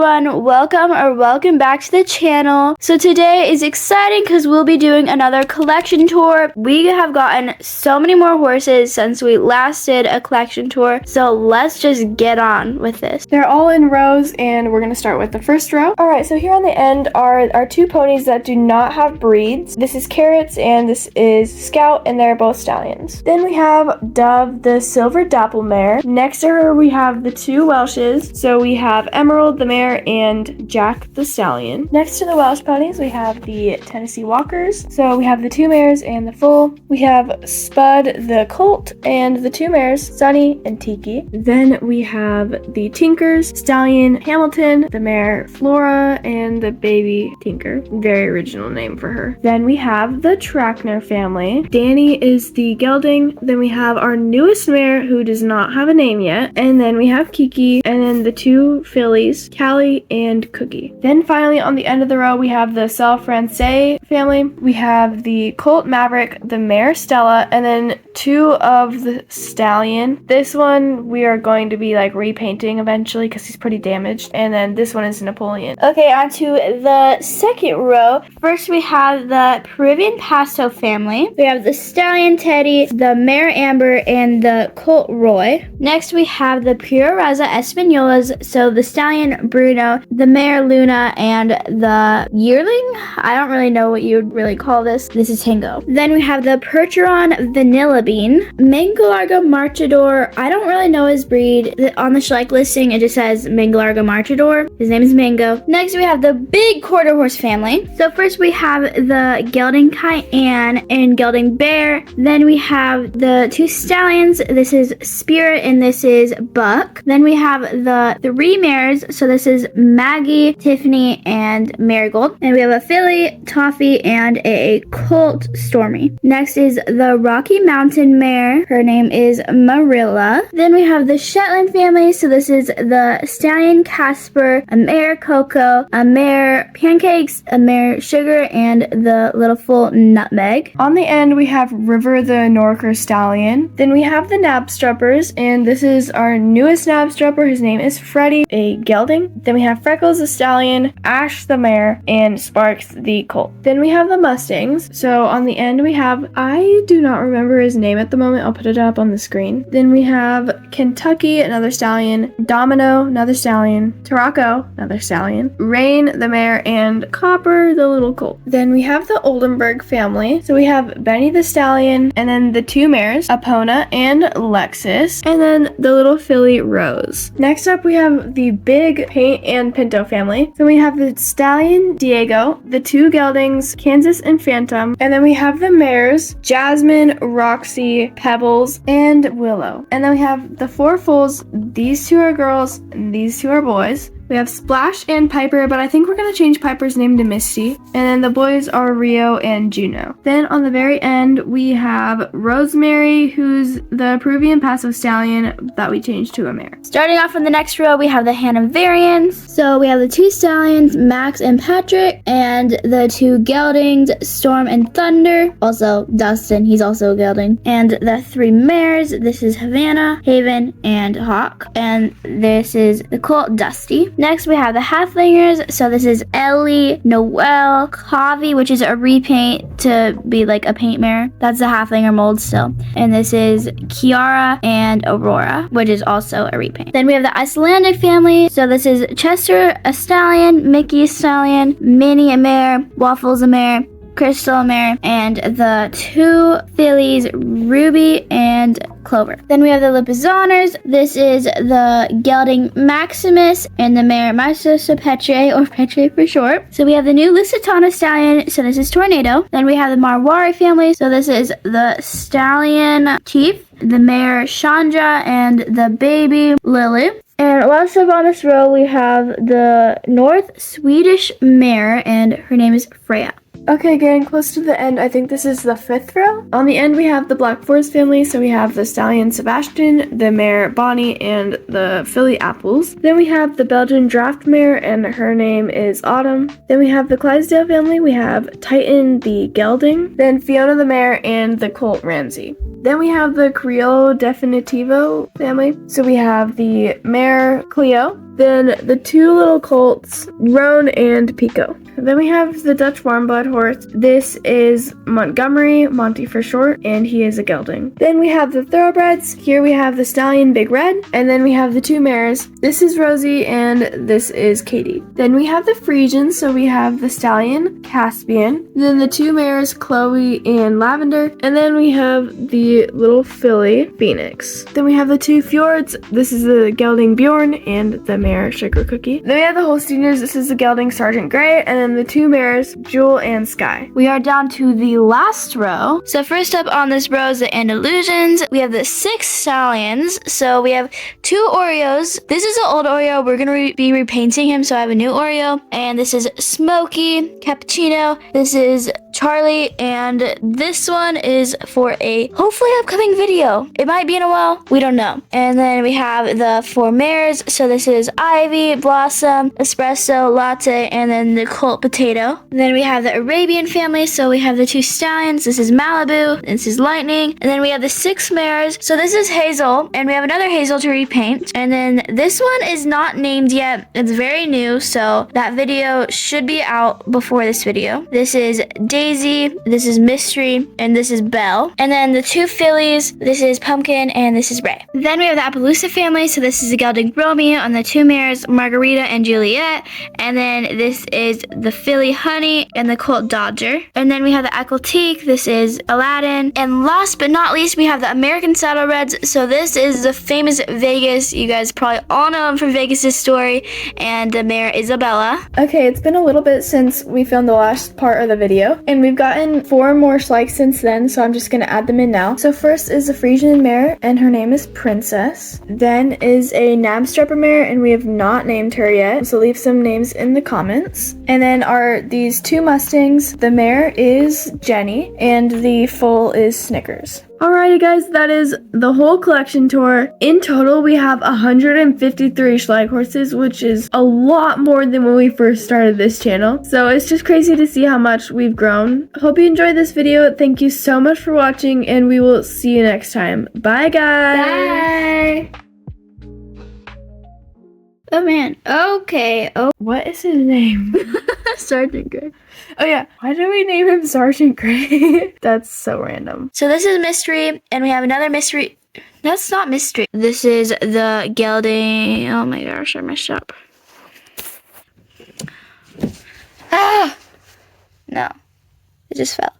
everyone, welcome back to the channel. So today is exciting because we'll be doing another collection tour. We have gotten so many more horses since we last did a collection tour, so let's just get on with this. They're all in rows and we're going to start with the first row. Alright, so here on the end are our two ponies that do not have breeds. This is Carrots and this is Scout, and they're both stallions. Then we have Dove, the silver dapple mare. Next to her we have the two Welshes. So we have Emerald the mare and Jack the stallion. Next to the Welsh ponies we have the Tennessee Walkers. So we have the two mares and the foal. We have Spud the colt and the two mares, Sunny and Tiki. Then we have the Tinkers, Stallion Hamilton, the mare Flora, and the baby Tinker. Very original name for her. Then we have the Trackner family. Danny is the gelding. Then we have our newest mare who does not have a name yet. And then we have Kiki, and then the two fillies, Callie and Cookie. Then finally on the end of the row we have the Selle Francais family. We have the colt Maverick, the mare Stella, and then two of the stallion. This one we are going to be like repainting eventually because he's pretty damaged. And then this one is Napoleon. Okay, on to the second row. First we have the Peruvian Pasto family. We have the stallion Teddy, the mare Amber, and the colt Roy. Next we have the Pura Raza Espanolas, so the stallion Bruno, the mare Luna, and the yearling? I don't really know what you would really call this. This is Tango. Then we have the Percheron Vanilla Bean, Mango Largo Marchador. I don't really know his breed. On the Schleich listing it just says Mango Largo Marchador. His name is Mango. Next we have the big quarter horse family. So first we have the gelding Cayenne and gelding Bear. Then we have the two stallions. This is Spirit and this is Buck. Then we have the three mares. So this is Maggie, Tiffany, and Marigold. And we have a filly, Toffee, and a colt, Stormy. Next is the Rocky Mountain mare. Her name is Marilla. Then we have the Shetland family. So this is the stallion Casper, a mare Coco, a mare Pancakes, a mare Sugar, and the little foal Nutmeg. On the end we have River the Norker stallion. Then we have the Knabstruppers, and this is our newest Knabstrupper. His name is Freddie, a gelding. Then we have Freckles the stallion, Ash the mare, and Sparks the colt. Then we have the Mustangs. So on the end we have, I do not remember his name at the moment. I'll put it up on the screen. Then we have Kentucky, another stallion, Domino, another stallion, Tarako, another stallion, Rain the mare, and Copper the little colt. Then we have the Oldenburg family. So we have Benny the stallion, and then the two mares, Epona and Lexus, and then the little filly Rose. Next up we have the big Paint and Pinto family. So we have the stallion Diego, the two geldings Kansas and Phantom, and then we have the mares Jasmine, Roxy, Pebbles, and Willow. And then we have the four foals. These two are girls and these two are boys. We have Splash and Piper, but I think we're going to change Piper's name to Misty. And then the boys are Rio and Juno. Then on the very end, we have Rosemary, who's the Peruvian Paso stallion that we changed to a mare. Starting off in the next row, we have the Hanoverians. So we have the two stallions, Max and Patrick, and the two geldings, Storm and Thunder. Also, Dustin, he's also a gelding. And the three mares, this is Havana, Haven, and Hawk. And this is the colt, Dusty. Next, we have the Halflingers. So this is Ellie, Noelle, Kavi, which is a repaint to be like a paint mare. That's the Halflinger mold still. And this is Kiara and Aurora, which is also a repaint. Then we have the Icelandic family. So this is Chester, a stallion, Mickey, a stallion, Minnie, a mare, Waffles, a mare, Crystal, a mare, and the two fillies, Ruby and Clover. Then we have the Lipizzaner. This is the gelding Maximus and the mare Maestro Petre, or Petre for short. So we have the new Lusitana stallion. So this is Tornado. Then we have the Marwari family. So this is the stallion Chief, the mare Chandra, and the baby Lily. And last up on this row, we have the North Swedish mare, and her name is Freya. Okay, getting close to the end, I think this is the fifth row. On the end, we have the Black Forest family. So we have the stallion Sebastian, the mare Bonnie, and the filly Apples. Then we have the Belgian draft mare, and her name is Autumn. Then we have the Clydesdale family. We have Titan, the gelding. Then Fiona the mare, and the colt Ramsey. Then we have the Criollo Definitivo family. So we have the mare Cleo, Then the two little colts, Roan and Pico. Then we have the Dutch warm blood horse. This is Montgomery, Monty for short, and he is a gelding. Then we have the thoroughbreds. Here we have the stallion Big Red, and then we have the two mares. This is Rosie and this is Katie. Then we have the Friesians, so we have the stallion Caspian, then the two mares Chloe and Lavender, and then we have the little filly Phoenix. Then we have the two fjords. This is the gelding Bjorn and the mare Sugar Cookie. Then we have the Holsteiners. This is the gelding Sergeant Gray, and then the two mares Jewel and Sky. We are down to the last row. So first up on this row is the Andalusians. We have the 6 stallions. So we have 2 Oreos. This is an old Oreo. We're going to be repainting him, so I have a new Oreo. And this is Smokey, Cappuccino. This is Charlie, and this one is for a hopefully upcoming video. It might be in a while. We don't know. And then we have the 4 mares. So this is Ivy, Blossom, Espresso, Latte, and then the Colt Potato. And then we have the Arabian family. So we have the 2 stallions. This is Malibu. This is Lightning. And then we have the 6 mares. So this is Hazel, and we have another Hazel to repaint. And then this one is not named yet. It's very new, so that video should be out before this video. This is Daisy, this is Mystery, and this is Belle. And then the 2 fillies, this is Pumpkin, and this is Ray. Then we have the Appaloosa family, so this is the gelding Romeo, and the 2 mares, Margarita and Juliet. And then this is the filly Honey, and the colt Dodger. And then we have the Aquatique, this is Aladdin. And last but not least, we have the American Saddlebreds. So this is the famous Vegas. You guys probably all know him from Vegas' story, and the mare Isabella. Okay, it's been a little bit since we filmed the last part of the video, and we've gotten 4 more Schleichs since then, so I'm just gonna add them in now. So first is the Frisian mare, and her name is Princess. Then is a Knabstrapper mare, and we have not named her yet, so leave some names in the comments. And then are these 2 Mustangs. The mare is Jenny, and the foal is Snickers. Alrighty guys, that is the whole collection tour. In total, we have 153 Schleich horses, which is a lot more than when we first started this channel. So it's just crazy to see how much we've grown. Hope you enjoyed this video. Thank you so much for watching, and we will see you next time. Bye guys! Bye! Oh man, okay. Oh, What is his name? Sergeant Gray. Oh yeah, why did we name him Sergeant Gray? That's so random. So this is Mystery, and we have another Mystery. That's not Mystery. This is the gelding. Oh my gosh, I messed up. Ah! No, it just fell.